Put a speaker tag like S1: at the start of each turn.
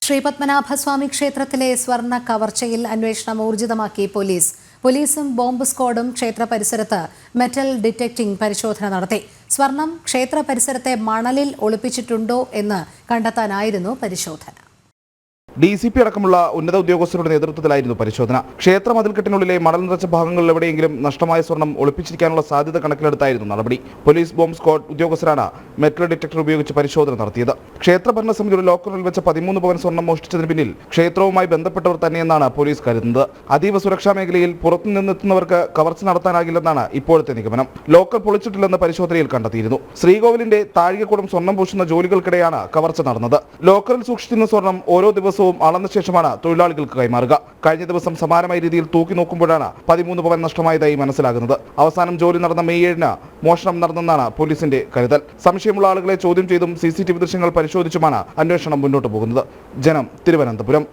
S1: ശ്രീപത്മനാഭസ്വാമി ക്ഷേത്രത്തിലെ സ്വർണ്ണ കവർച്ചയിൽ അന്വേഷണം ഊർജിതമാക്കി പോലീസ്. പോലീസും ബോംബ് സ്ക്വാഡും ക്ഷേത്ര പരിസരത്ത് മെറ്റൽ ഡിറ്റക്ടിംഗ് പരിശോധന നടത്തി. സ്വർണം ക്ഷേത്ര പരിസരത്തെ മണലിൽ ഒളിപ്പിച്ചിട്ടുണ്ടോ എന്ന് കണ്ടെത്താനായിരുന്നു പരിശോധന.
S2: DCP അടക്കമുള്ള ഉന്നത ഉദ്യോഗസ്ഥരുടെ നേതൃത്വത്തിലായിരുന്നു പരിശോധന. ക്ഷേത്ര മതിൽക്കെട്ടിനുള്ളിലെ മണൽ നിറച്ച ഭാഗങ്ങളിൽ എവിടെയെങ്കിലും നഷ്ടമായ സ്വർണം ഒളിപ്പിച്ചിരിക്കാനുള്ള സാധ്യത കണക്കിലെടുത്തായിരുന്നു നടപടി. പോലീസ് ബോംബ് സ്ക്വാഡ് ഉദ്യോഗസ്ഥരാണ് മെറ്റൽ ഡിറ്റക്ടർ ഉപയോഗിച്ച് പരിശോധന നടത്തിയത്. ക്ഷേത്ര ഭരണസമിതിയുടെ ലോക്കറിൽ വെച്ച 13 പവൻ സ്വർണം മോഷ്ടിച്ചതിന് പിന്നിൽ ക്ഷേത്രവുമായി ബന്ധപ്പെട്ടവർ തന്നെയെന്നാണ് പോലീസ് കരുതുന്നത്. അതീവ സുരക്ഷാ മേഖലയിൽ പുറത്തുനിന്നെത്തുന്നവർക്ക് കവർച്ച നടത്താനാകില്ലെന്നാണ് ഇപ്പോഴത്തെ നിഗമനം. ലോക്കർ പൊളിച്ചിട്ടില്ലെന്ന് പരിശോധനയിൽ കണ്ടെത്തിയിരുന്നു. ശ്രീകോവിലിന്റെ താഴികക്കുടം സ്വർണം പൂശുന്ന ജോലികൾക്കിടെയാണ് കവർച്ച നടന്നത്. ലോക്കറിൽ സൂക്ഷിച്ചിരുന്ന സ്വർണം ഓരോ ദിവസവും അളന്ന ശേഷമാണ് തൊഴിലാളികൾക്ക് കൈമാറുക. കഴിഞ്ഞ ദിവസം സമാനമായ രീതിയിൽ തൂക്കി നോക്കുമ്പോഴാണ് 13 പവൻ നഷ്ടമായതായി മനസ്സിലാകുന്നത്. അവസാനം ജോലി നടന്ന മെയ് 7-ന് മോഷണം നടന്നെന്നാണ് പോലീസിന്റെ കരുതൽ. സംശയമുള്ള ആളുകളെ ചോദ്യം ചെയ്തും CCTV ദൃശ്യങ്ങൾ പരിശോധിച്ചുമാണ് അന്വേഷണം മുന്നോട്ട് പോകുന്നത്. ജനം, തിരുവനന്തപുരം.